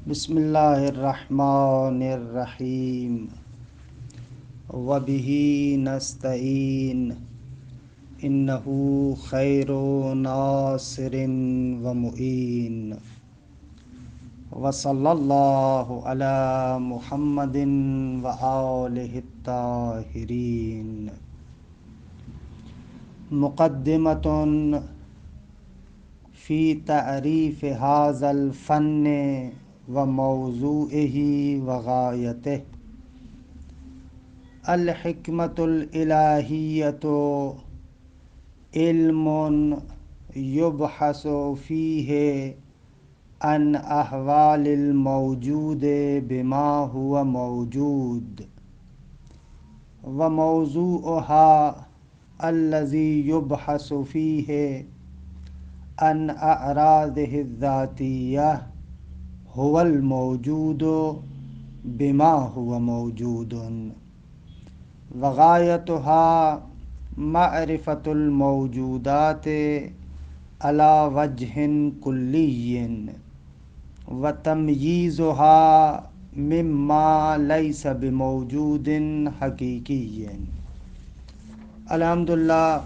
بسم اللہ الرحمن الرحیم وبہ نستعین انہ خیر ناصر ومعین وصلی اللہ علی محمد وآلہ الطاہرین۔ مقدمۃ فی تعریف ھذا الفن وموضوعہ وغایتہ۔ الحکمۃ الالہیۃ علم یبحث فیہ عن احوال الموجود بما هو موجود، وموضوعها الذی یبحث فیہ عن اعراضه الذاتیہ هو الموجود بما هو موجود، وغایتها معرفة الموجودات على وجه کلی وتمییزها مما لیس بموجود حقیقی۔ الحمدللہ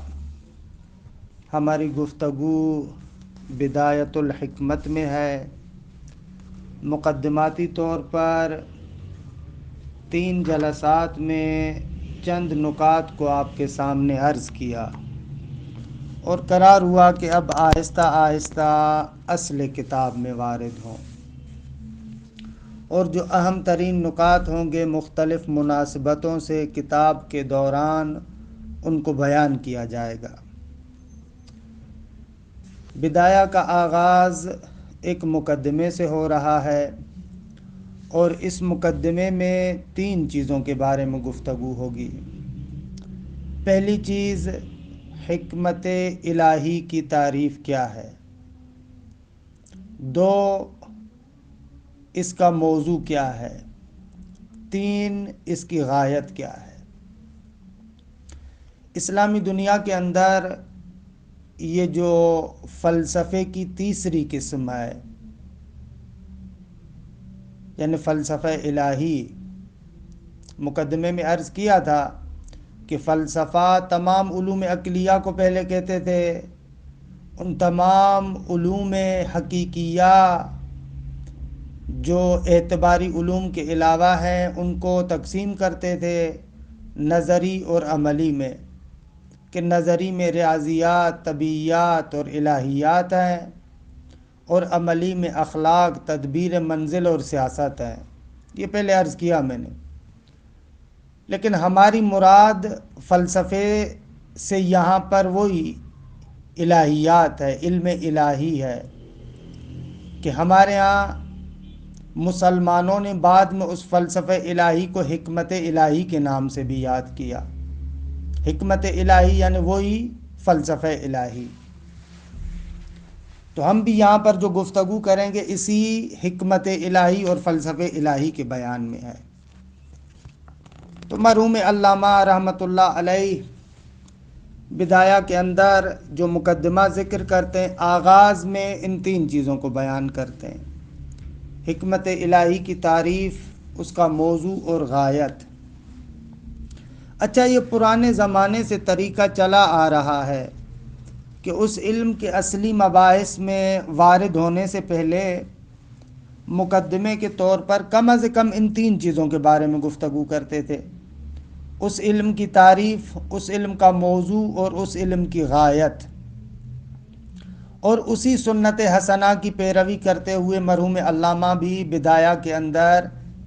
ہماری گفتگو بدایت الحکمت میں ہے۔ مقدماتی طور پر 3 جلسات میں چند نکات کو آپ کے سامنے عرض کیا اور قرار ہوا کہ اب آہستہ آہستہ اصل کتاب میں وارد ہوں، اور جو اہم ترین نکات ہوں گے مختلف مناسبتوں سے کتاب کے دوران ان کو بیان کیا جائے گا۔ بدایہ کا آغاز ایک مقدمے سے ہو رہا ہے، اور اس مقدمے میں 3 چیزوں کے بارے میں گفتگو ہوگی۔ پہلی چیز، حکمت الہی کی تعریف کیا ہے۔ 2، اس کا موضوع کیا ہے۔ 3، اس کی غایت کیا ہے۔ اسلامی دنیا کے اندر یہ جو فلسفے کی تیسری قسم ہے، یعنی فلسفہ الہی، مقدمے میں عرض کیا تھا کہ فلسفہ تمام علوم عقلیہ کو پہلے کہتے تھے، ان تمام علوم حقیقیہ جو اعتباری علوم کے علاوہ ہیں ان کو تقسیم کرتے تھے نظری اور عملی میں، کہ نظری میں ریاضیات، طبیعیات اور الہیات ہیں، اور عملی میں اخلاق، تدبیر منزل اور سیاست ہے۔ یہ پہلے عرض کیا میں نے۔ لیکن ہماری مراد فلسفے سے یہاں پر وہی الہیات ہے، علم الہی ہے، کہ ہمارے ہاں مسلمانوں نے بعد میں اس فلسفہ الہی کو حکمت الہی کے نام سے بھی یاد کیا۔ حکمت الہی یعنی وہی فلسفہ الہی۔ تو ہم بھی یہاں پر جو گفتگو کریں گے اسی حکمت الہی اور فلسفہ الہی کے بیان میں ہے۔ تو مرحوم علامہ رحمۃ اللہ علیہ بدایہ کے اندر جو مقدمہ ذکر کرتے ہیں، آغاز میں ان 3 چیزوں کو بیان کرتے ہیں: حکمت الہی کی تعریف، اس کا موضوع اور غایت۔ اچھا، یہ پرانے زمانے سے طریقہ چلا آ رہا ہے کہ اس علم کے اصلی مباحث میں وارد ہونے سے پہلے مقدمے کے طور پر کم از کم ان 3 چیزوں کے بارے میں گفتگو کرتے تھے: اس علم کی تعریف، اس علم کا موضوع اور اس علم کی غایت، اور اسی سنت حسنہ کی پیروی کرتے ہوئے مرحوم علامہ بھی بدایہ کے اندر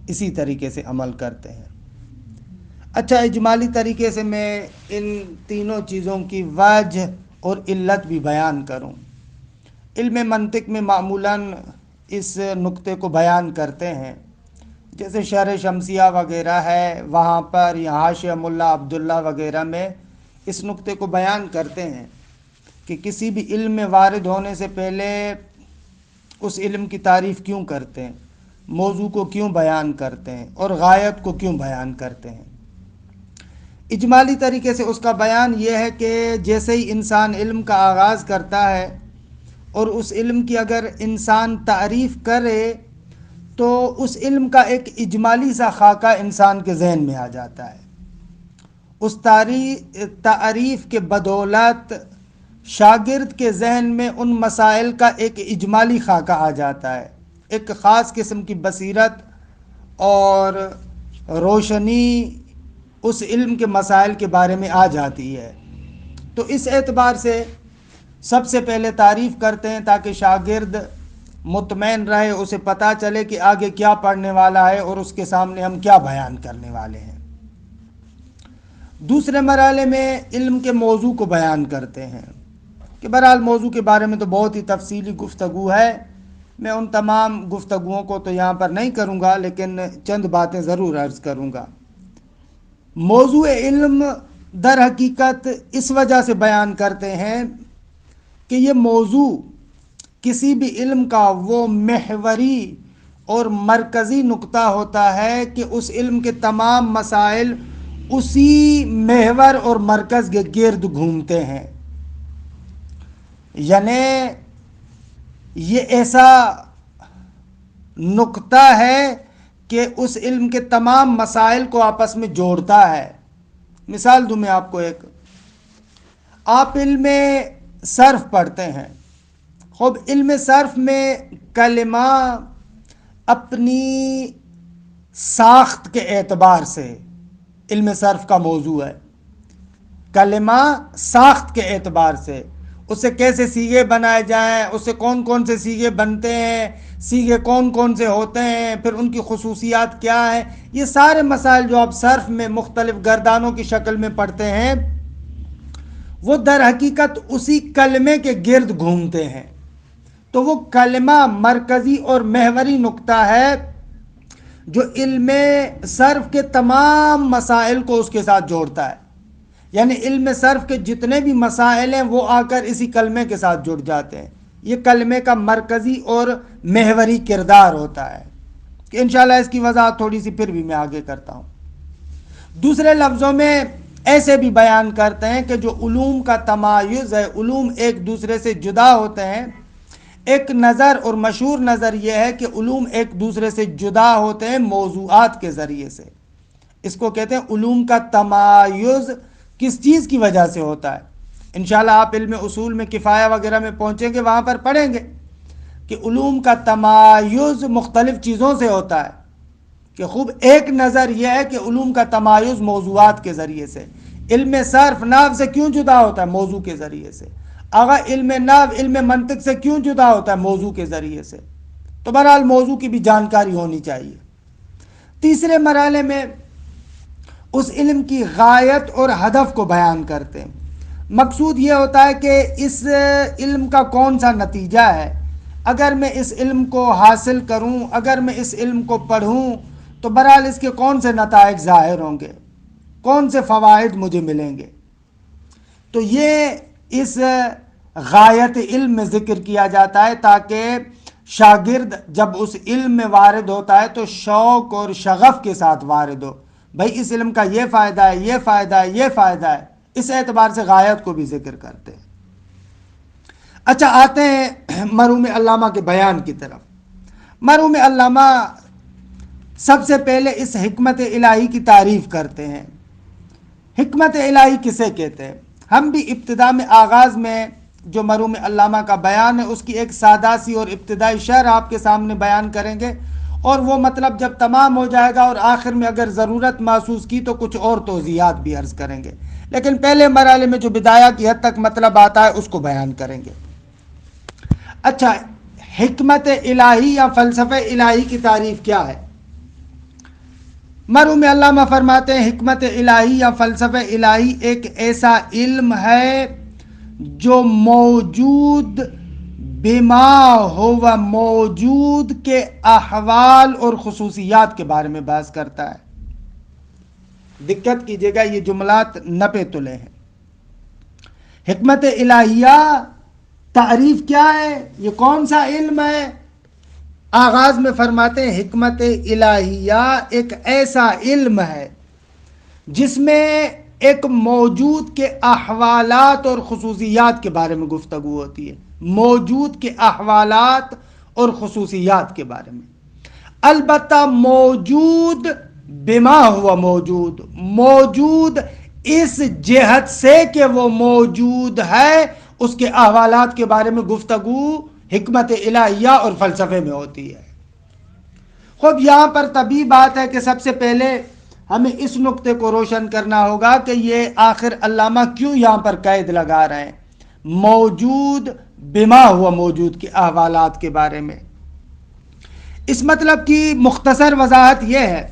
اسی طریقے سے عمل کرتے ہیں۔ اچھا، اجمالی طریقے سے میں ان تینوں چیزوں کی وجہ اور علت بھی بیان کروں۔ علم منطق میں معمولاً اس نقطے کو بیان کرتے ہیں، جیسے شرح شمسیہ وغیرہ ہے، وہاں پر یا حاشیہ ملا عبداللہ وغیرہ میں اس نقطے کو بیان کرتے ہیں کہ کسی بھی علم میں وارد ہونے سے پہلے اس علم کی تعریف کیوں کرتے ہیں، موضوع کو کیوں بیان کرتے ہیں، اور غایت کو کیوں بیان کرتے ہیں۔ اجمالی طریقے سے اس کا بیان یہ ہے کہ جیسے ہی انسان علم کا آغاز کرتا ہے اور اس علم کی اگر انسان تعریف کرے تو اس علم کا ایک اجمالی سا خاکہ انسان کے ذہن میں آ جاتا ہے. اس تعریف کے بدولت شاگرد کے ذہن میں ان مسائل کا ایک اجمالی خاکہ آ جاتا ہے، ایک خاص قسم کی بصیرت اور روشنی اس علم کے مسائل کے بارے میں آ جاتی ہے. تو اس اعتبار سے سب سے پہلے تعریف کرتے ہیں تاکہ شاگرد مطمئن رہے، اسے پتہ چلے کہ آگے کیا پڑھنے والا ہے اور اس کے سامنے ہم کیا بیان کرنے والے ہیں. دوسرے مرحلے میں علم کے موضوع کو بیان کرتے ہیں کہ بہرحال موضوع کے بارے میں تو بہت ہی تفصیلی گفتگو ہے، میں ان تمام گفتگوؤں کو تو یہاں پر نہیں کروں گا، لیکن چند باتیں ضرور عرض کروں گا. موضوع علم در حقیقت اس وجہ سے بیان کرتے ہیں کہ یہ موضوع کسی بھی علم کا وہ محوری اور مرکزی نقطہ ہوتا ہے کہ اس علم کے تمام مسائل اسی محور اور مرکز کے گرد گھومتے ہیں. یعنی یہ ایسا نقطہ ہے کہ اس علم کے تمام مسائل کو آپس میں جوڑتا ہے. مثال دوں میں آپ کو ایک، آپ علم صرف پڑھتے ہیں. خوب علم صرف میں کلمہ اپنی ساخت کے اعتبار سے علم صرف کا موضوع ہے. کلمہ ساخت کے اعتبار سے اسے کیسے صیغے بنائے جائیں، اسے کون کون سے صیغے بنتے ہیں، صیغے کون کون سے ہوتے ہیں، پھر ان کی خصوصیات کیا ہیں، یہ سارے مسائل جو آپ صرف میں مختلف گردانوں کی شکل میں پڑھتے ہیں وہ در حقیقت اسی کلمے کے گرد گھومتے ہیں. تو وہ کلمہ مرکزی اور محوری نقطہ ہے جو علم صرف کے تمام مسائل کو اس کے ساتھ جوڑتا ہے. یعنی علم صرف کے جتنے بھی مسائل ہیں وہ آ کر اسی کلمے کے ساتھ جڑ جاتے ہیں. یہ کلمے کا مرکزی اور محوری کردار ہوتا ہے کہ انشاءاللہ اس کی وضاحت تھوڑی سی پھر بھی میں آگے کرتا ہوں. دوسرے لفظوں میں ایسے بھی بیان کرتے ہیں کہ جو علوم کا تمایز ہے، علوم ایک دوسرے سے جدا ہوتے ہیں. ایک نظر اور مشہور نظر یہ ہے کہ علوم ایک دوسرے سے جدا ہوتے ہیں موضوعات کے ذریعے سے. اس کو کہتے ہیں علوم کا تمایز کس چیز کی وجہ سے ہوتا ہے. انشاءاللہ آپ علم اصول میں کفایہ وغیرہ میں پہنچیں گے، وہاں پر پڑھیں گے کہ علوم کا تمایز مختلف چیزوں سے ہوتا ہے. کہ خوب ایک نظر یہ ہے کہ علوم کا تمایز موضوعات کے ذریعے سے. علم صرف نحو سے کیوں جدا ہوتا ہے؟ موضوع کے ذریعے سے. علم نحو علم منطق سے کیوں جدا ہوتا ہے؟ موضوع کے ذریعے سے. تو بہرحال موضوع کی بھی جانکاری ہونی چاہیے. تیسرے مرحلے میں اس علم کی غایت اور ہدف کو بیان کرتے ہیں. مقصود یہ ہوتا ہے کہ اس علم کا کون سا نتیجہ ہے. اگر میں اس علم کو حاصل کروں، اگر میں اس علم کو پڑھوں تو بہرحال اس کے کون سے نتائج ظاہر ہوں گے، کون سے فوائد مجھے ملیں گے. تو یہ اس غایت علم میں ذکر کیا جاتا ہے تاکہ شاگرد جب اس علم میں وارد ہوتا ہے تو شوق اور شغف کے ساتھ وارد ہو. بھائی اس علم کا یہ فائدہ ہے، یہ فائدہ ہے، یہ فائدہ ہے. اس اعتبار سے غایت کو بھی ذکر کرتے ہیں. اچھا، آتے ہیں مرحوم علامہ کے بیان کی طرف. مرحوم علامہ سب سے پہلے اس حکمت الہی کی تعریف کرتے ہیں. حکمت الہی کسے کہتے ہیں؟ ہم بھی ابتدا میں آغاز میں جو مرحوم علامہ کا بیان ہے اس کی ایک سادہ سی اور ابتدائی شرح آپ کے سامنے بیان کریں گے، اور وہ مطلب جب تمام ہو جائے گا اور آخر میں اگر ضرورت محسوس کی تو کچھ اور توضیحات بھی عرض کریں گے. لیکن پہلے مرحلے میں جو بدایہ کی حد تک مطلب آتا ہے اس کو بیان کریں گے. اچھا، حکمت الہی یا فلسفہ الہی کی تعریف کیا ہے؟ مرحوم علامہ فرماتے ہیں حکمت الہی یا فلسفہ الہی ایک ایسا علم ہے جو موجود بما ہوا موجود کے احوال اور خصوصیات کے بارے میں بحث کرتا ہے. دقت کیجئے گا، یہ جملات نپے تلے ہیں. حکمت الہیہ تعریف کیا ہے؟ یہ کون سا علم ہے؟ آغاز میں فرماتے ہیں حکمت الہیہ ایک ایسا علم ہے جس میں ایک موجود کے احوالات اور خصوصیات کے بارے میں گفتگو ہوتی ہے. موجود کے احوالات اور خصوصیات کے بارے میں. البتہ موجود بما ہوا موجود، موجود اس جہت سے کہ وہ موجود ہے، اس کے احوالات کے بارے میں گفتگو حکمت الہیہ اور فلسفے میں ہوتی ہے۔ خوب یہاں پر طبی بات ہے کہ سب سے پہلے ہمیں اس نقطے کو روشن کرنا ہوگا کہ یہ آخر علامہ کیوں یہاں پر قید لگا رہے ہیں موجود بما ہوا موجود کے احوالات کے بارے میں۔ اس مطلب کی مختصر وضاحت یہ ہے،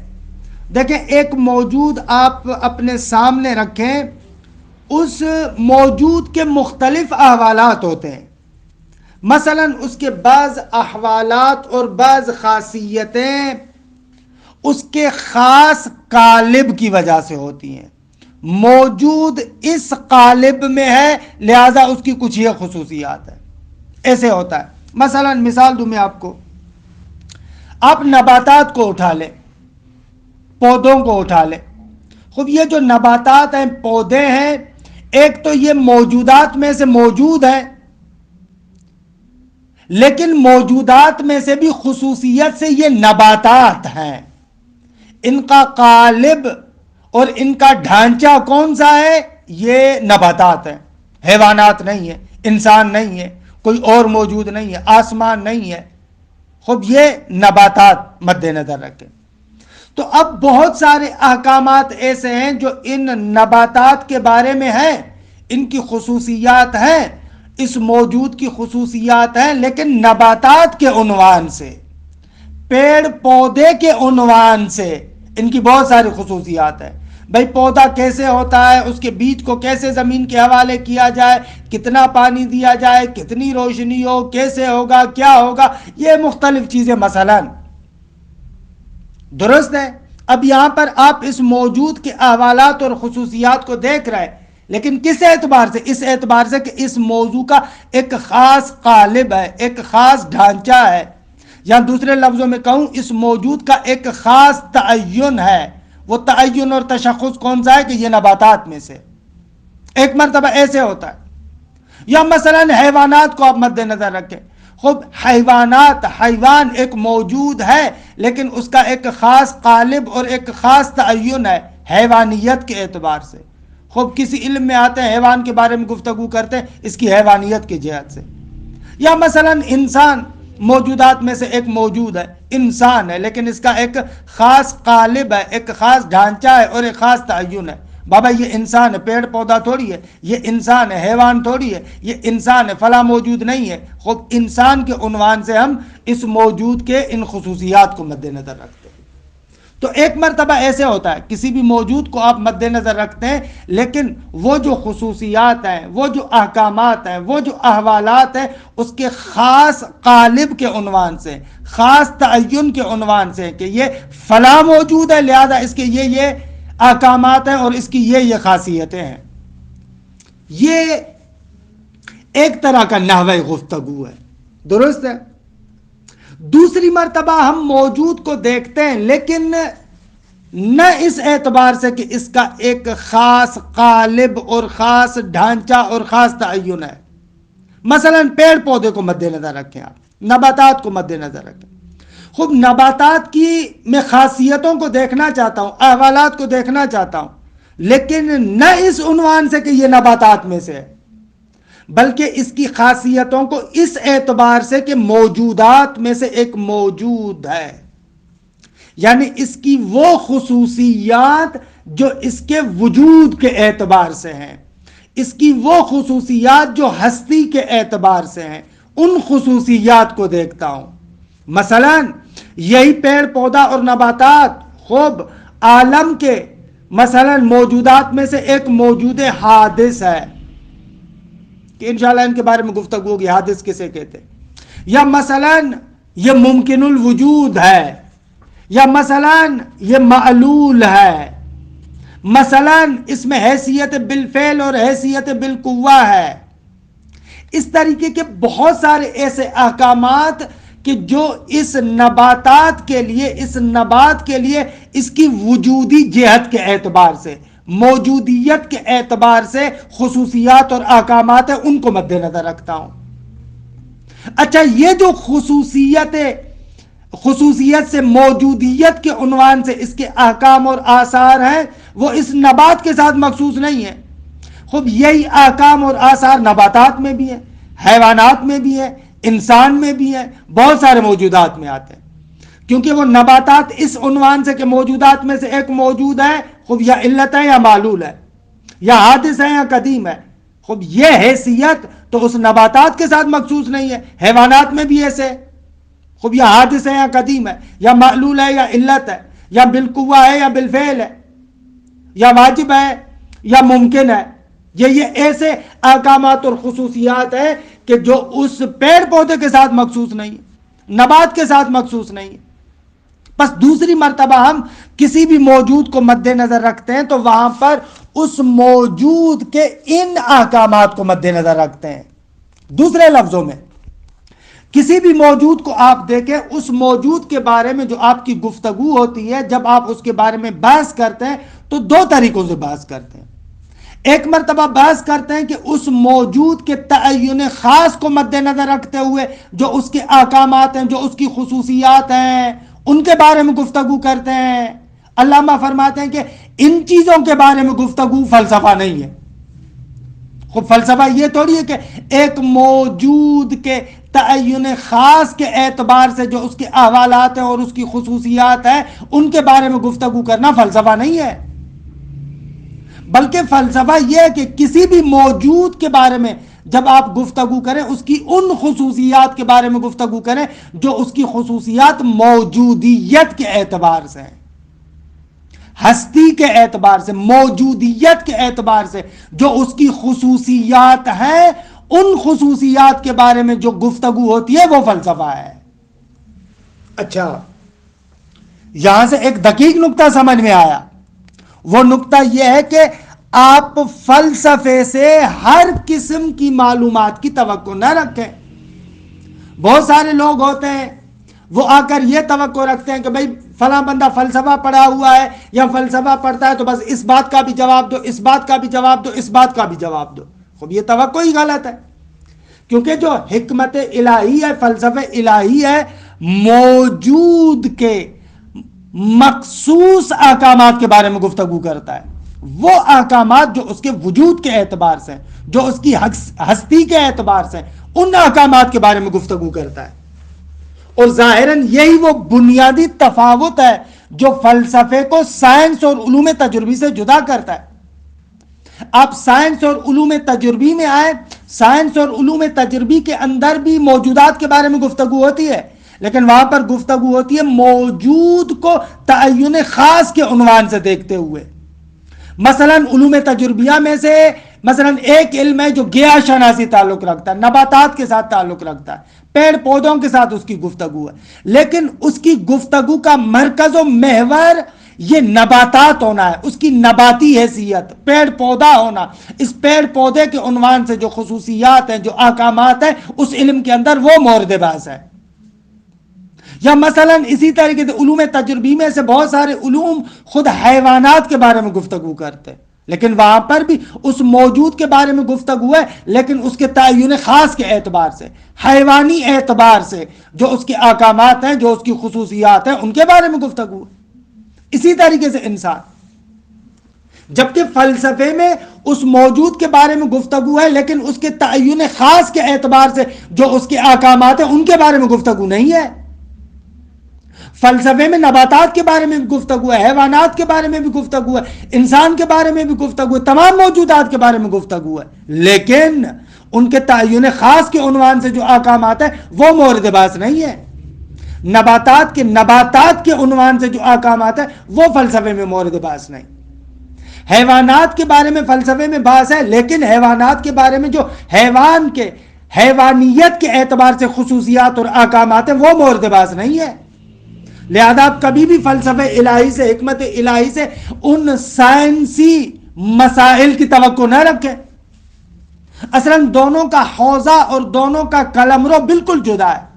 دیکھیں ایک موجود آپ اپنے سامنے رکھیں، اس موجود کے مختلف احوالات ہوتے ہیں، مثلا اس کے بعض احوالات اور بعض خاصیتیں اس کے خاص قالب کی وجہ سے ہوتی ہیں، موجود اس قالب میں ہے لہذا اس کی کچھ یہ خصوصیات ہے۔ ایسے ہوتا ہے، مثلا مثال دوں میں آپ کو، آپ نباتات کو اٹھا لیں، پودوں کو اٹھا لیں۔ خوب یہ جو نباتات ہیں، پودے ہیں، ایک تو یہ موجودات میں سے موجود ہیں، لیکن موجودات میں سے بھی خصوصیت سے یہ نباتات ہیں۔ ان کا قالب اور ان کا ڈھانچہ کون سا ہے؟ یہ نباتات ہیں، حیوانات نہیں ہے، انسان نہیں ہے، کوئی اور موجود نہیں ہے، آسمان نہیں ہے۔ خوب یہ نباتات مد نظر رکھیں۔ تو اب بہت سارے احکامات ایسے ہیں جو ان نباتات کے بارے میں ہیں، ان کی خصوصیات ہیں، اس موجود کی خصوصیات ہیں، لیکن نباتات کے عنوان سے، پیڑ پودے کے عنوان سے ان کی بہت ساری خصوصیات ہیں۔ بھئی پودا کیسے ہوتا ہے، اس کے بیج کو کیسے زمین کے حوالے کیا جائے، کتنا پانی دیا جائے، کتنی روشنی ہو، کیسے ہوگا، کیا ہوگا، یہ مختلف چیزیں مثلا درست ہے۔ اب یہاں پر آپ اس موجود کے احوالات اور خصوصیات کو دیکھ رہے ہیں، لیکن کس اعتبار سے؟ اس اعتبار سے کہ اس موضوع کا ایک خاص قالب ہے، ایک خاص ڈھانچہ ہے، یا دوسرے لفظوں میں کہوں اس موجود کا ایک خاص تعین ہے۔ وہ تعین اور تشخص کون سا ہے کہ یہ نباتات میں سے ایک مرتبہ ایسے ہوتا ہے۔ یا مثلا حیوانات کو آپ مد نظر رکھیں، خب حیوانات، حیوان ایک موجود ہے لیکن اس کا ایک خاص قالب اور ایک خاص تعین ہے حیوانیت کے اعتبار سے۔ خب کسی علم میں آتے ہیں، حیوان کے بارے میں گفتگو کرتے ہیں اس کی حیوانیت کی جہت سے۔ یا مثلا انسان موجودات میں سے ایک موجود ہے، انسان ہے، لیکن اس کا ایک خاص قالب ہے، ایک خاص ڈھانچہ ہے اور ایک خاص تعین ہے۔ بابا یہ انسان ہے، پیڑ پودا تھوڑی ہے، یہ انسان ہے، حیوان تھوڑی ہے، یہ انسان ہے، فلاں موجود نہیں ہے۔ خود انسان کے عنوان سے ہم اس موجود کے ان خصوصیات کو مد نظر رکھتے ہیں۔ تو ایک مرتبہ ایسے ہوتا ہے کسی بھی موجود کو آپ مد نظر رکھتے ہیں، لیکن وہ جو خصوصیات ہیں، وہ جو احکامات ہیں، وہ جو احوالات ہیں، اس کے خاص قالب کے عنوان سے، خاص تعین کے عنوان سے کہ یہ فلاں موجود ہے لہذا اس کے یہ احکامات ہیں اور اس کی یہ خاصیتیں ہیں۔ یہ ایک طرح کا نحوہ گفتگو ہے، درست ہے۔ دوسری مرتبہ ہم موجود کو دیکھتے ہیں لیکن نہ اس اعتبار سے کہ اس کا ایک خاص قالب اور خاص ڈھانچہ اور خاص تعین ہے۔ مثلا پیڑ پودے کو مد نظر رکھیں، آپ نباتات کو مد نظر رکھیں۔ خوب نباتات کی میں خاصیتوں کو دیکھنا چاہتا ہوں، احوالات کو دیکھنا چاہتا ہوں، لیکن نہ اس عنوان سے کہ یہ نباتات میں سے ہے، بلکہ اس کی خاصیتوں کو اس اعتبار سے کہ موجودات میں سے ایک موجود ہے، یعنی اس کی وہ خصوصیات جو اس کے وجود کے اعتبار سے ہیں، اس کی وہ خصوصیات جو ہستی کے اعتبار سے ہیں، ان خصوصیات کو دیکھتا ہوں۔ مثلا یہی پیڑ پودا اور نباتات خوب عالم کے مثلا موجودات میں سے ایک موجود حادث ہے کہ انشاءاللہ ان کے بارے میں گفتگو ہوگی، حادث کسے کہتے ہیں۔ یا مثلا یہ ممکن الوجود ہے، یا مثلا یہ معلول ہے، مثلا اس میں حیثیت بالفعل اور حیثیت بالقوہ ہے۔ اس طریقے کے بہت سارے ایسے احکامات کہ جو اس نباتات کے لیے، اس نبات کے لیے اس کی وجودی جہت کے اعتبار سے، موجودیت کے اعتبار سے خصوصیات اور احکامات ہیں، ان کو مد نظر رکھتا ہوں۔ اچھا یہ جو خصوصیت سے موجودیت کے عنوان سے اس کے احکام اور آثار ہیں وہ اس نبات کے ساتھ مخصوص نہیں ہے. خوب یہی احکام اور آثار نباتات میں بھی ہیں، حیوانات میں بھی ہیں، انسان میں بھی ہیں، بہت سارے موجودات میں آتے ہیں. کیونکہ وہ نباتات اس عنوان سے کہ موجودات میں سے ایک موجود ہے، خوب یا علت ہے یا معلول ہے، یا حادث ہے یا قدیم ہے. خوب یہ حیثیت تو اس نباتات کے ساتھ مخصوص نہیں ہے، حیوانات میں بھی ایسے. خوب یا حادث ہے یا قدیم ہے، یا معلول ہے یا علت ہے، یا بالقوہ ہے یا بالفعل ہے، یا واجب ہے یا ممکن ہے. یہ ایسے احکامات اور خصوصیات ہیں کہ جو اس پیڑ پودے کے ساتھ مخصوص نہیں، نبات کے ساتھ مخصوص نہیں. بس دوسری مرتبہ ہم کسی بھی موجود کو مد نظر رکھتے ہیں تو وہاں پر اس موجود کے ان احکامات کو مد نظر رکھتے ہیں. دوسرے لفظوں میں کسی بھی موجود کو آپ دیکھیں، اس موجود کے بارے میں جو آپ کی گفتگو ہوتی ہے، جب آپ اس کے بارے میں بحث کرتے ہیں تو دو طریقوں سے بحث کرتے ہیں. ایک مرتبہ بحث کرتے ہیں کہ اس موجود کے تعین خاص کو مد نظر رکھتے ہوئے جو اس کے احکامات ہیں، جو اس کی خصوصیات ہیں، ان کے بارے میں گفتگو کرتے ہیں. علامہ فرماتے ہیں کہ ان چیزوں کے بارے میں گفتگو فلسفہ نہیں ہے. خود فلسفہ یہ تھوڑی ہے کہ ایک موجود کے تعین خاص کے اعتبار سے جو اس کے احوالات ہیں اور اس کی خصوصیات ہیں ان کے بارے میں گفتگو کرنا فلسفہ نہیں ہے. بلکہ فلسفہ یہ ہے کہ کسی بھی موجود کے بارے میں جب آپ گفتگو کریں اس کی ان خصوصیات کے بارے میں گفتگو کریں جو اس کی خصوصیات موجودیت کے اعتبار سے ہیں، ہستی کے اعتبار سے، موجودیت کے اعتبار سے جو اس کی خصوصیات ہیں، ان خصوصیات کے بارے میں جو گفتگو ہوتی ہے وہ فلسفہ ہے. اچھا، یہاں سے ایک دقیق نقطہ سمجھ میں آیا. وہ نقطہ یہ ہے کہ آپ فلسفے سے ہر قسم کی معلومات کی توقع نہ رکھیں. بہت سارے لوگ ہوتے ہیں وہ آ کر یہ توقع رکھتے ہیں کہ بھئی فلاں بندہ فلسفہ پڑھا ہوا ہے یا فلسفہ پڑھتا ہے تو بس اس بات کا بھی جواب دو، اس بات کا بھی جواب دو، اس بات کا بھی جواب دو. خب یہ توقع ہی غلط ہے، کیونکہ جو حکمت الہی ہے، فلسفہ الہی ہے، موجود کے مخصوص احکامات کے بارے میں گفتگو کرتا ہے. وہ احکامات جو اس کے وجود کے اعتبار سے، جو اس کی ہستی کے اعتبار سے، ان احکامات کے بارے میں گفتگو کرتا ہے. اور ظاہراً یہی وہ بنیادی تفاوت ہے جو فلسفے کو سائنس اور علوم تجربی سے جدا کرتا ہے. آپ سائنس اور علوم تجربی میں آئے، سائنس اور علوم تجربی کے اندر بھی موجودات کے بارے میں گفتگو ہوتی ہے، لیکن وہاں پر گفتگو ہوتی ہے موجود کو تعین خاص کے عنوان سے دیکھتے ہوئے. مثلا علوم تجربیہ میں سے مثلا ایک علم ہے جو گیا شناسی تعلق رکھتا ہے، نباتات کے ساتھ تعلق رکھتا ہے، پیڑ پودوں کے ساتھ اس کی گفتگو ہے، لیکن اس کی گفتگو کا مرکز و محور یہ نباتات ہونا ہے، اس کی نباتی حیثیت، پیڑ پودا ہونا. اس پیڑ پودے کے عنوان سے جو خصوصیات ہیں، جو احکامات ہیں، اس علم کے اندر وہ مورد بحث ہے. یا مثلا اسی طریقے سے علوم تجربی میں سے بہت سارے علوم خود حیوانات کے بارے میں گفتگو کرتے ہیں، لیکن وہاں پر بھی اس موجود کے بارے میں گفتگو ہے، لیکن اس کے تعین خاص کے اعتبار سے، حیوانی اعتبار سے جو اس کے احکامات ہیں، جو اس کی خصوصیات ہیں، ان کے بارے میں گفتگو ہے. اسی طریقے سے انسان، جبکہ فلسفے میں اس موجود کے بارے میں گفتگو ہے لیکن اس کے تعین خاص کے اعتبار سے جو اس کے احکامات ہیں ان کے بارے میں گفتگو نہیں ہے. فلسفے میں نباتات کے بارے میں بھی گفتگو ہے، حیوانات کے بارے میں بھی گفتگو ہے، انسان کے بارے میں بھی گفتگو ہے، تمام موجودات کے بارے میں گفتگو ہے، لیکن ان کے تعین خاص کے عنوان سے جو احکامات ہیں وہ مورد بحث نہیں ہے. نباتات کے عنوان سے جو احکامات ہیں وہ فلسفے میں مورد بحث نہیں. حیوانات کے بارے میں فلسفے میں بحث ہے، لیکن حیوانات کے بارے میں جو حیوان کے حیوانیت کے اعتبار سے خصوصیات اور احکامات ہیں وہ مورد بحث نہیں ہے. لہذا آپ کبھی بھی فلسفہ الہی سے، حکمت الہی سے ان سائنسی مسائل کی توقع نہ رکھیں. اصلاً دونوں کا حوزہ اور دونوں کا قلمرو بالکل جدا ہے.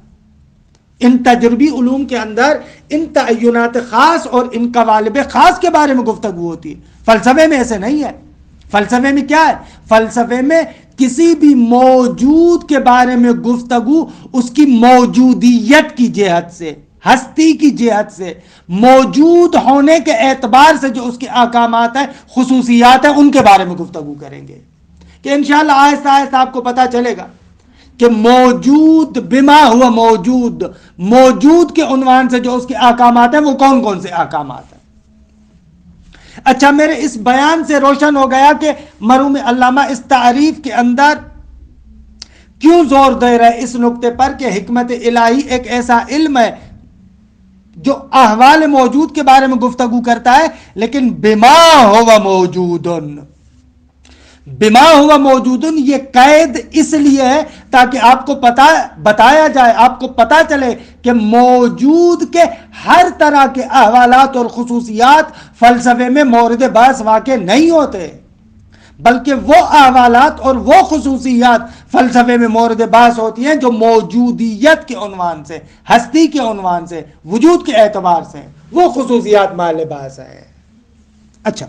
ان تجربی علوم کے اندر ان تعینات خاص اور ان قوالب خاص کے بارے میں گفتگو ہوتی ہے، فلسفے میں ایسے نہیں ہے. فلسفے میں کیا ہے؟ فلسفے میں کسی بھی موجود کے بارے میں گفتگو اس کی موجودیت کی جہت سے، ہستی کی جہت سے، موجود ہونے کے اعتبار سے جو اس کے احکامات ہیں، خصوصیات ہیں، ان کے بارے میں گفتگو کریں گے کہ انشاءاللہ آہستہ آہستہ آپ کو پتا چلے گا کہ موجود بما ہوا موجود، موجود کے عنوان سے جو اس کے احکامات ہیں وہ کون کون سے احکامات ہیں۔ اچھا، میرے اس بیان سے روشن ہو گیا کہ مرحوم علامہ اس تعریف کے اندر کیوں زور دے رہے اس نقطے پر کہ حکمت الہی ایک ایسا علم ہے جو احوال موجود کے بارے میں گفتگو کرتا ہے، لیکن بما ہوا موجودن، بما ہوا موجودن یہ قید اس لیے ہے تاکہ آپ کو بتایا جائے، آپ کو پتا چلے کہ موجود کے ہر طرح کے احوالات اور خصوصیات فلسفے میں مورد بحث واقع نہیں ہوتے، بلکہ وہ احوالات اور وہ خصوصیات فلسفے میں مورد بحث ہوتی ہیں جو موجودیت کے عنوان سے، ہستی کے عنوان سے، وجود کے اعتبار سے وہ خصوصیات محل بحث ہیں۔ اچھا،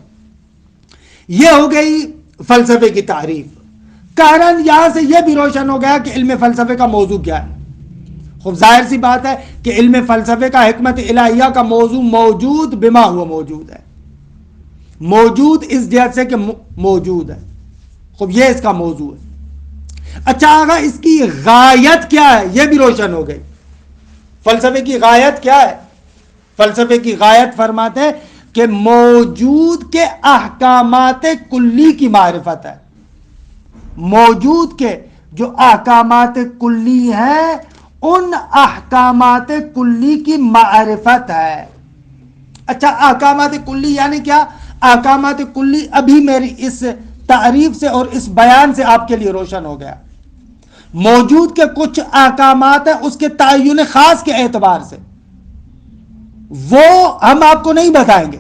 یہ ہو گئی فلسفے کی تعریف۔ کارن یہاں سے یہ بھی روشن ہو گیا کہ علم فلسفے کا موضوع کیا ہے۔ خوب ظاہر سی بات ہے کہ علم فلسفے کا حکمت الہیہ کا موضوع موجود بما ہوا موجود ہے، موجود اس جہت سے کہ موجود ہے۔ خوب یہ اس کا موضوع ہے۔ اچھا آگا اس کی غایت کیا ہے یہ بھی روشن ہو گئی۔ فلسفے کی غایت کیا ہے؟ فلسفے کی غایت فرماتے ہیں کہ موجود کے احکامات کلی کی معرفت ہے، موجود کے جو احکامات کلی ہیں ان احکامات کلی کی معرفت ہے۔ اچھا، احکامات کلی یعنی کیا؟ احکامات کلی ابھی میری اس تعریف سے اور اس بیان سے آپ کے لیے روشن ہو گیا۔ موجود کے کچھ احکامات ہیں اس کے تعین خاص کے اعتبار سے، وہ ہم آپ کو نہیں بتائیں گے۔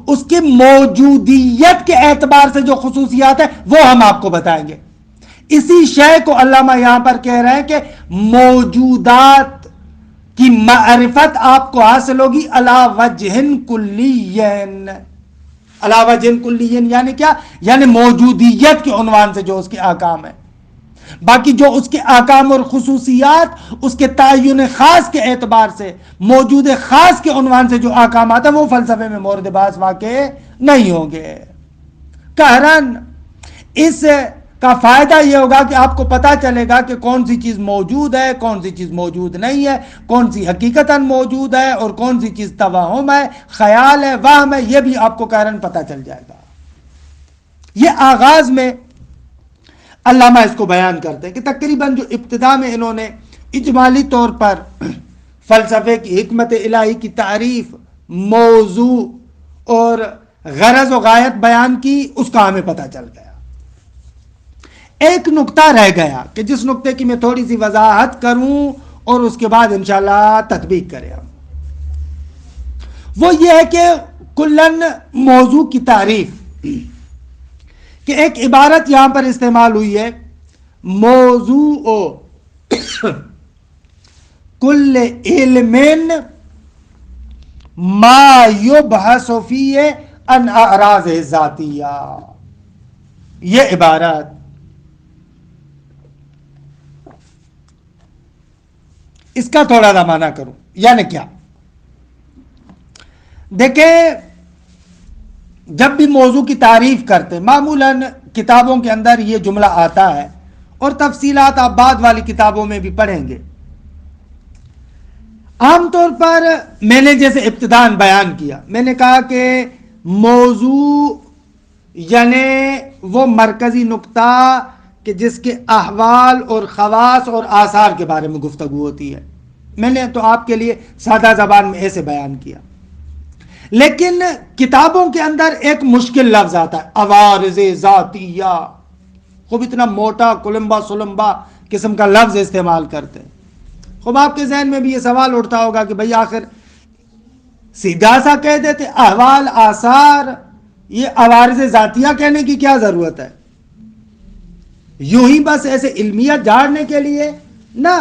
اس کی موجودیت کے اعتبار سے جو خصوصیات ہیں وہ ہم آپ کو بتائیں گے۔ اسی شے کو علامہ یہاں پر کہہ رہے ہیں کہ موجودات کی معرفت آپ کو حاصل ہوگی علی وجہ کلیین۔ علی وجہ کلیین یعنی کیا؟ یعنی موجودیت کے عنوان سے جو اس کے احکام ہیں، باقی جو اس کے احکام اور خصوصیات اس کے تعین خاص کے اعتبار سے، موجود خاص کے عنوان سے جو احکامات ہیں وہ فلسفے میں مورد بحث واقع نہیں ہوں گے۔ قہراً اس کا فائدہ یہ ہوگا کہ آپ کو پتا چلے گا کہ کون سی چیز موجود ہے، کون سی چیز موجود نہیں ہے، کون سی حقیقتاً موجود ہے اور کون سی چیز توہم ہے، خیال ہے، وہم ہے، یہ بھی آپ کو قہراً پتا چل جائے گا۔ یہ آغاز میں علامہ اس کو بیان کرتے ہیں کہ تقریباً جو ابتدا میں انہوں نے اجمالی طور پر فلسفے کی حکمت الہی کی تعریف، موضوع اور غرض و غایت بیان کی، اس کا ہمیں پتہ چل گیا۔ ایک نقطہ رہ گیا کہ جس نقطے کی میں تھوڑی سی وضاحت کروں اور اس کے بعد انشاءاللہ تطبیق کریں ہم۔ وہ یہ ہے کہ کلن موضوع کی تعریف کہ ایک عبارت یہاں پر استعمال ہوئی ہے، موضوع کل علم ما یبحث فیہ عن اعراض ذاتیہ۔ یہ عبارت اس کا تھوڑا سا معنی کروں، یعنی کیا؟ دیکھیں، جب بھی موضوع کی تعریف کرتے معمولاً کتابوں کے اندر یہ جملہ آتا ہے اور تفصیلات آپ بعد والی کتابوں میں بھی پڑھیں گے۔ عام طور پر میں نے جیسے ابتداً بیان کیا، میں نے کہا کہ موضوع یعنی وہ مرکزی نقطہ کہ جس کے احوال اور خواص اور آثار کے بارے میں گفتگو ہوتی ہے۔ میں نے تو آپ کے لیے سادہ زبان میں ایسے بیان کیا، لیکن کتابوں کے اندر ایک مشکل لفظ آتا ہے، عوارض ذاتیہ۔ خوب اتنا موٹا کلمبا سلمبا قسم کا لفظ استعمال کرتے ہیں۔ خوب آپ کے ذہن میں بھی یہ سوال اٹھتا ہوگا کہ بھئی آخر سیدھا سا کہہ دیتے احوال آثار، یہ عوارض ذاتیہ کہنے کی کیا ضرورت ہے؟ یوں ہی بس ایسے علمیت جھاڑنے کے لیے؟ نہ،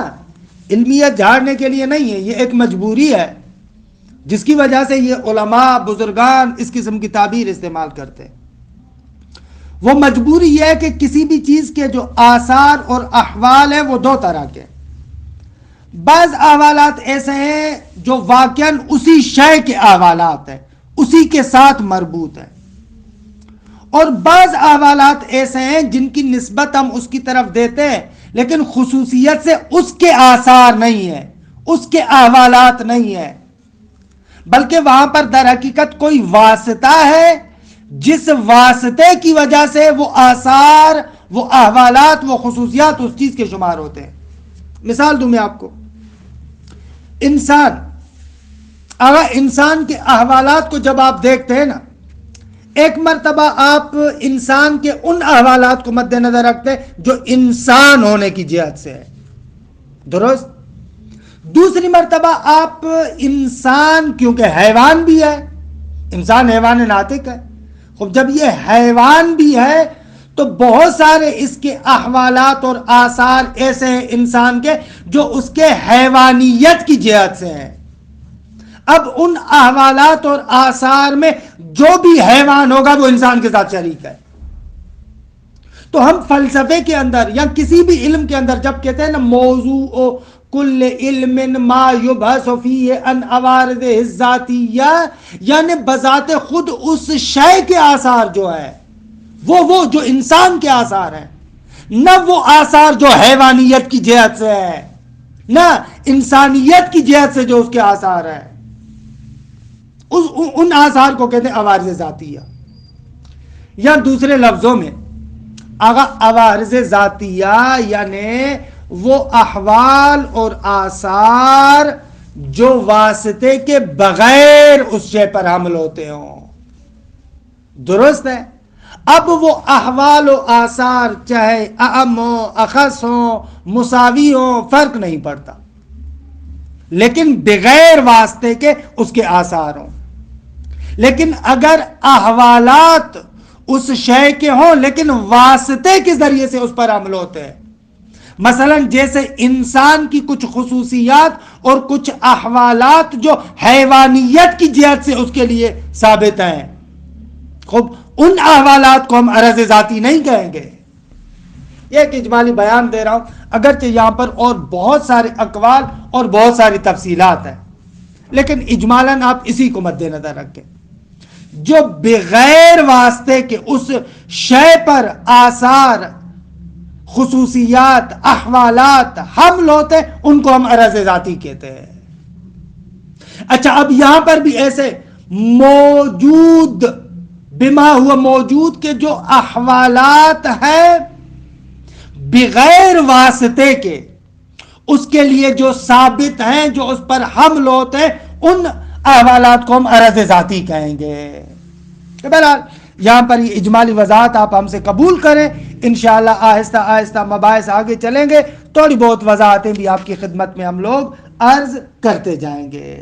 علمیت جھاڑنے کے لیے نہیں ہے، یہ ایک مجبوری ہے جس کی وجہ سے یہ علماء بزرگان اس قسم کی تعبیر استعمال کرتے ہیں۔ وہ مجبوری یہ ہے کہ کسی بھی چیز کے جو آثار اور احوال ہیں وہ دو طرح کے، بعض احوالات ایسے ہیں جو واقعاً اسی شے کے احوالات ہیں، اسی کے ساتھ مربوط ہیں، اور بعض احوالات ایسے ہیں جن کی نسبت ہم اس کی طرف دیتے ہیں لیکن خصوصیت سے اس کے آثار نہیں ہے، اس کے احوالات نہیں ہے، بلکہ وہاں پر در حقیقت کوئی واسطہ ہے جس واسطے کی وجہ سے وہ آثار، وہ احوالات، وہ خصوصیات اس چیز کے شمار ہوتے ہیں۔ مثال دوں میں آپ کو، اگر انسان کے احوالات کو جب آپ دیکھتے ہیں نا، ایک مرتبہ آپ انسان کے ان احوالات کو مد نظر رکھتے ہیں جو انسان ہونے کی جہت سے ہے، درست؟ دوسری مرتبہ آپ انسان، کیونکہ حیوان بھی ہے، انسان حیوان ناطق ہے، خب جب یہ حیوان بھی ہے تو بہت سارے اس کے احوالات اور آثار ایسے ہیں انسان کے جو اس کے حیوانیت کی جہت سے ہیں۔ اب ان احوالات اور آثار میں جو بھی حیوان ہوگا وہ انسان کے ساتھ شریک ہے۔ تو ہم فلسفے کے اندر یا کسی بھی علم کے اندر جب کہتے ہیں نا موضوع کل علم ما یبحث فیہ عن عوارضہ الذاتیہ، یعنی بذات خود اس شے کے آثار جو ہے وہ جو انسان کے آثار ہیں، نہ وہ آثار جو حیوانیت کی جہت سے ہے، نہ انسانیت کی جہت سے جو اس کے آثار ہیں، ان آثار کو کہتے ہیں عوارض ذاتیہ۔ یا دوسرے لفظوں میں عوارض ذاتیہ یعنی وہ احوال اور آثار جو واسطے کے بغیر اس شے پر حمل ہوتے ہوں، درست ہے؟ اب وہ احوال و آثار چاہے اعم ہوں، اخص ہوں، مساوی ہوں، فرق نہیں پڑتا، لیکن بغیر واسطے کے اس کے آثار ہوں۔ لیکن اگر احوالات اس شے کے ہوں لیکن واسطے کے ذریعے سے اس پر عمل ہوتے ہیں، مثلا جیسے انسان کی کچھ خصوصیات اور کچھ احوالات جو حیوانیت کی جہت سے اس کے لیے ثابت ہیں، خوب ان احوالات کو ہم عرض ذاتی نہیں کہیں گے۔ یہ ایک اجمالی بیان دے رہا ہوں، اگرچہ یہاں پر اور بہت سارے اقوال اور بہت ساری تفصیلات ہیں، لیکن اجمالاً آپ اسی کو مد نظر رکھیں۔ جو بغیر واسطے کے اس شے پر آثار، خصوصیات، احوالات حمل ہوتے ہیں ان کو ہم عرض ذاتی کہتے ہیں۔ اچھا، اب یہاں پر بھی ایسے موجود، بما ہوا موجود کے جو احوالات ہیں بغیر واسطے کے اس کے لیے جو ثابت ہیں، جو اس پر حمل ہوتے ہیں، ان احوالات کو ہم عرض ذاتی کہیں گے۔ بہرحال یہاں پر یہ اجمالی وضاحت آپ ہم سے قبول کریں، انشاءاللہ آہستہ آہستہ مباحث آگے چلیں گے، تھوڑی بہت وضاحتیں بھی آپ کی خدمت میں ہم لوگ عرض کرتے جائیں گے۔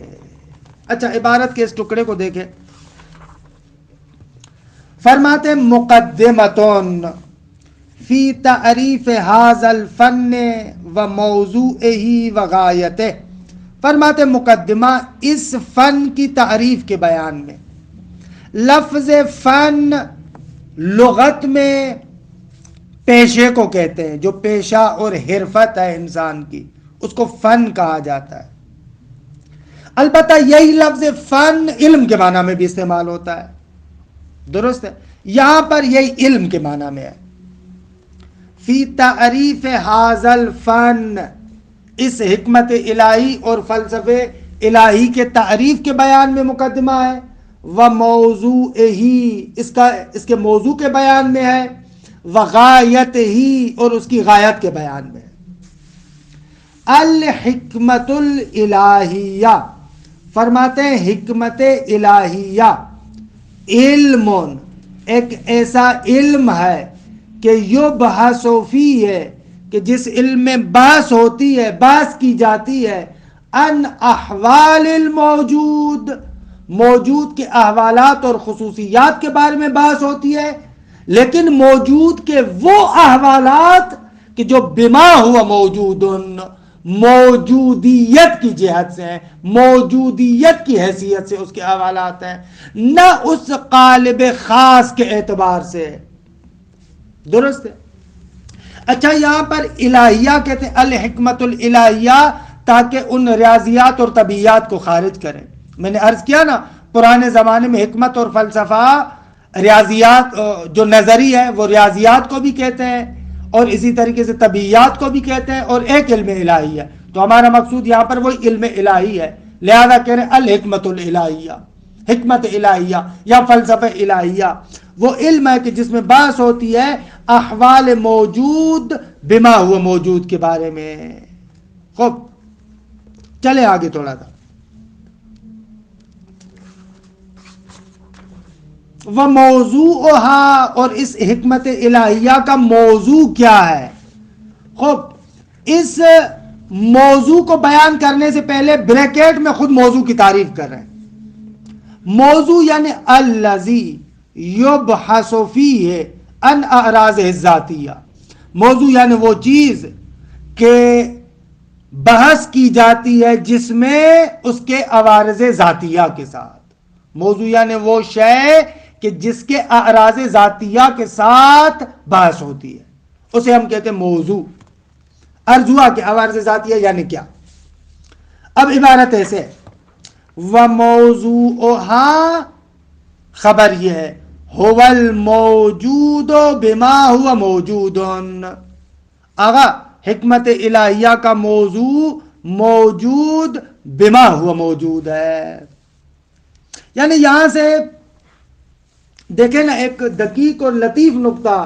اچھا، عبارت کے اس ٹکڑے کو دیکھیں، فرماتے مقدمتون فی تعریف ھذا الفن و موضوعہ و غایتہ، فرماتے مقدمہ اس فن کی تعریف کے بیان میں۔ لفظ فن لغت میں پیشے کو کہتے ہیں، جو پیشہ اور حرفت ہے انسان کی، اس کو فن کہا جاتا ہے۔ البتہ یہی لفظ فن علم کے معنی میں بھی استعمال ہوتا ہے، درست ہے؟ یہاں پر یہی علم کے معنی میں ہے۔ فی تعریف ھذا الفن، اس حکمت الہی اور فلسفے الہی کے تعریف کے بیان میں مقدمہ ہے، و موضوعہی، اس کے موضوع کے بیان میں ہے، و غایتہی، اور اس کی غایت کے بیان میں ہے۔ الحکمت الالہیہ، فرماتے ہیں حکمت الہیہ علم، ایک ایسا علم ہے کہ یبحث فیہ، کہ جس علم میں بحث ہوتی ہے، بحث کی جاتی ہے، ان احوال الموجود، موجود کے احوالات اور خصوصیات کے بارے میں بحث ہوتی ہے، لیکن موجود کے وہ احوالات کہ جو بما ہوا موجود، موجودیت کی جہت سے ہیں، موجودیت کی حیثیت سے اس کے احوالات ہیں، نہ اس قالب خاص کے اعتبار سے، درست ہے؟ اچھا، یہاں پر الہیہ کہتے ہیں، الحکمت الالہیہ تاکہ ان ریاضیات اور طبیعیات کو خارج کریں. میں نے عرض کیا نا پرانے زمانے میں حکمت اور فلسفہ ریاضیات جو نظری ہے وہ ریاضیات کو بھی کہتے ہیں اور اسی طریقے سے طبیعیات کو بھی کہتے ہیں اور ایک علم الہی ہے. تو ہمارا مقصود یہاں پر وہی علم الہی ہے. لہذا کہہ رہے ہیں الحکمت الہیہ، حکمت الہیہ یا فلسفہ الہیہ وہ علم ہے کہ جس میں بحث ہوتی ہے احوال موجود بما ہوا موجود کے بارے میں. خوب چلے آگے تھوڑا سا. وہ موضوعها، اور اس حکمت الہیہ کا موضوع کیا ہے. خوب اس موضوع کو بیان کرنے سے پہلے بریکٹ میں خود موضوع کی تعریف کر رہے ہیں. موضوع یعنی الذی یبحث فیہ عن اعراض الذاتیہ. موضوع یعنی وہ چیز کہ بحث کی جاتی ہے جس میں اس کے عوارض ذاتیہ کے ساتھ. موضوع یعنی وہ شے کہ جس کے اعراض ذاتیہ کے ساتھ بحث ہوتی ہے اسے ہم کہتے ہیں موضوع. عرض ہوا کہ عوارض ذاتیہ یعنی کیا. اب عبارت ایسے وَمَوْضُوعُهَا، خبر یہ ہے هُوَ الْمَوْجُودُ بِمَا هُوَ مَوْجُودٌ. آغا حکمت الہیہ کا موضوع موجود بما ہوا موجود ہے. یعنی یہاں سے دیکھیں نا ایک دقیق اور لطیف نقطہ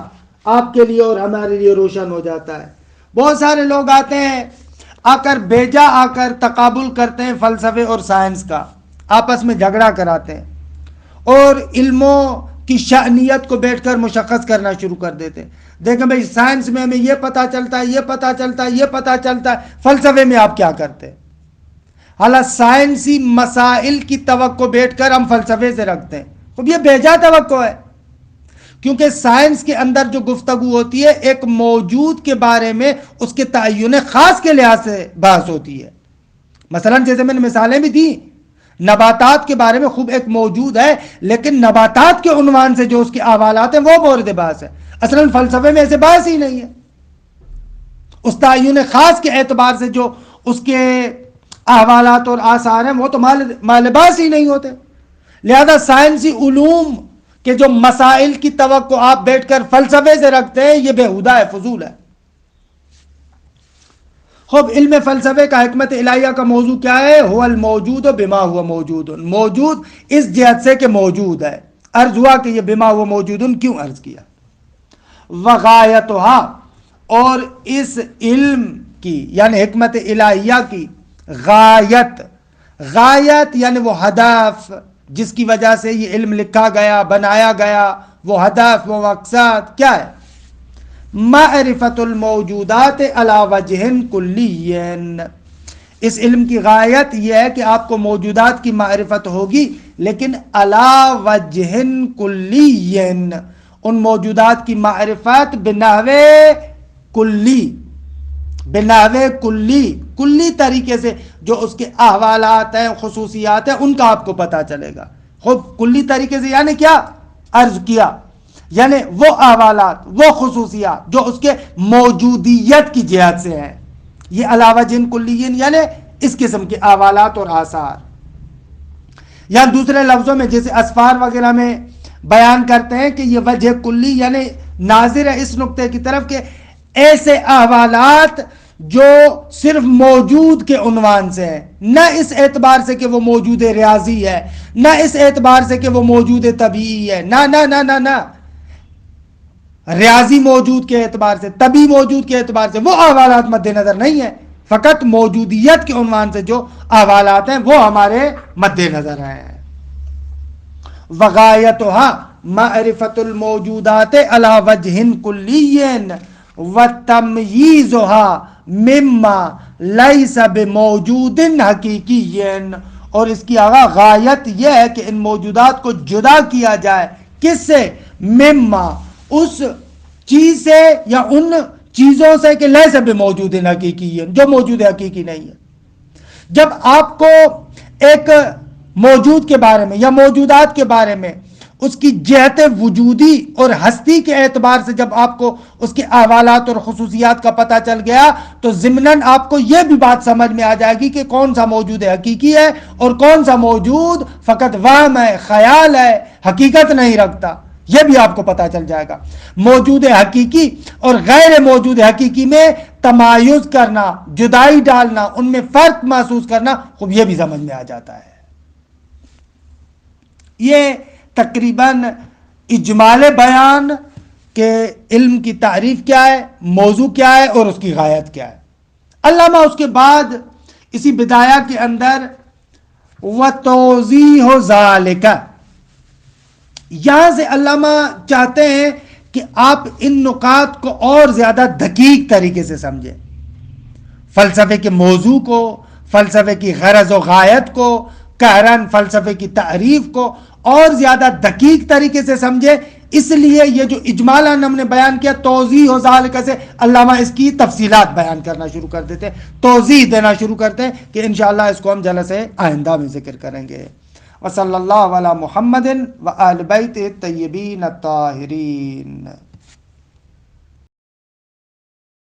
آپ کے لیے اور ہمارے لیے روشن ہو جاتا ہے. بہت سارے لوگ آتے ہیں آ کر تقابل کرتے ہیں فلسفے اور سائنس کا، آپس میں جھگڑا کراتے ہیں اور علموں کی شأنیت کو بیٹھ کر مشخص کرنا شروع کر دیتے ہیں. دیکھیں بھائی سائنس میں ہمیں یہ پتہ چلتا ہے، یہ پتہ چلتا ہے، یہ پتہ چلتا ہے، فلسفے میں آپ کیا کرتے ہیں؟ حالانکہ سائنسی مسائل کی توقع بیٹھ کر ہم فلسفے سے رکھتے ہیں. اب یہ بیجا توقع ہے، کیونکہ سائنس کے اندر جو گفتگو ہوتی ہے ایک موجود کے بارے میں اس کے تعین خاص کے لحاظ سے بحث ہوتی ہے. مثلا جیسے میں نے مثالیں بھی دی، نباتات کے بارے میں خوب ایک موجود ہے، لیکن نباتات کے عنوان سے جو اس کے احوالات ہیں وہ مورد بحث ہے. اصلا فلسفے میں ایسے بحث ہی نہیں ہے. اس تعین خاص کے اعتبار سے جو اس کے احوالات اور آثار ہیں وہ تو مال بحث ہی نہیں ہوتے. لہذا سائنسی علوم کہ جو مسائل کی توقع آپ بیٹھ کر فلسفے سے رکھتے ہیں یہ بےہودہ ہے، فضول ہے. خوب علم فلسفے کا حکمت الہیہ کا موضوع کیا ہے؟ هو الموجود بما هو موجود. موجود اس جہت سے کہ موجود ہے. عرض ہوا کہ یہ بما هو موجود کیوں عرض کیا. وغایتها، اور اس علم کی یعنی حکمت الہیہ کی غایت یعنی وہ ہدف جس کی وجہ سے یہ علم لکھا گیا، بنایا گیا، وہ ہدف، وہ مقصد کیا ہے؟ معرفت الموجودات علی وجہ کلی. اس علم کی غایت یہ ہے کہ آپ کو موجودات کی معرفت ہوگی لیکن علی وجہ کلی، ان موجودات کی معرفت بنحو کلی طریقے سے جو اس کے احوالات ہیں، خصوصیات ہیں، ان کا آپ کو پتہ چلے گا. خوب کلی طریقے سے یعنی کیا عرض کیا؟ یعنی وہ احوالات، وہ خصوصیات جو اس کے موجودیت کی جہت سے ہیں. یہ علاوہ جن کلیین یعنی اس قسم کے احوالات اور آثار. یا دوسرے لفظوں میں جیسے اسفار وغیرہ میں بیان کرتے ہیں کہ یہ وجہ کلی یعنی ناظر ہے اس نقطے کی طرف کہ ایسے احوالات جو صرف موجود کے عنوان سے ہیں، نہ اس اعتبار سے کہ وہ موجود ریاضی ہے، نہ اس اعتبار سے کہ وہ موجود طبیعی ہے، نہ ریاضی موجود کے اعتبار سے، طبیعی موجود کے اعتبار سے وہ احوالات مد نظر نہیں ہیں. فقط موجودیت کے عنوان سے جو احوالات ہیں وہ ہمارے مد نظر ہیں. وغایتها معرفت الموجودات علی وجہ کلی وتمییزها مما لیس بموجود حقیقی. اور اس کی غایت یہ ہے کہ ان موجودات کو جدا کیا جائے. کس سے؟ مما، اس چیز سے یا ان چیزوں سے کہ لیس بموجود حقیقی، جو موجود حقیقی نہیں ہے. جب آپ کو ایک موجود کے بارے میں یا موجودات کے بارے میں اس کی جہت وجودی اور ہستی کے اعتبار سے جب آپ کو اس کے احوالات اور خصوصیات کا پتہ چل گیا تو ضمناً آپ کو یہ بھی بات سمجھ میں آ جائے گی کہ کون سا موجود حقیقی ہے اور کون سا موجود فقط وہم ہے، خیال ہے، حقیقت نہیں رکھتا، یہ بھی آپ کو پتہ چل جائے گا۔ موجود حقیقی اور غیر موجود حقیقی میں تمایز کرنا، جدائی ڈالنا، ان میں فرق محسوس کرنا، خوب یہ بھی سمجھ میں آ جاتا ہے۔ یہ تقریباً اجمال بیان کہ علم کی تعریف کیا ہے، موضوع کیا ہے اور اس کی غایت کیا ہے۔ علامہ اس کے بعد اسی بدایہ کے اندر وَتَوْضِیحُ ذَلِکَ، یہاں سے علامہ چاہتے ہیں کہ آپ ان نکات کو اور زیادہ دقیق طریقے سے سمجھیں، فلسفے کے موضوع کو، فلسفے کی غرض و غایت کو، قہراً فلسفے کی تعریف کو اور زیادہ دقیق طریقے سے سمجھے۔ اس لیے یہ جو اجمالاً ہم نے بیان کیا توضیح و ذالک سے، علامہ اس کی تفصیلات بیان کرنا شروع کر دیتے ہیں، توضیح دینا شروع کرتے ہیں کہ انشاءاللہ اس کو ہم جلسے آئندہ میں ذکر کریں گے۔ وصلی اللہ علی محمد و آل بیت الطیبین الطاہرین۔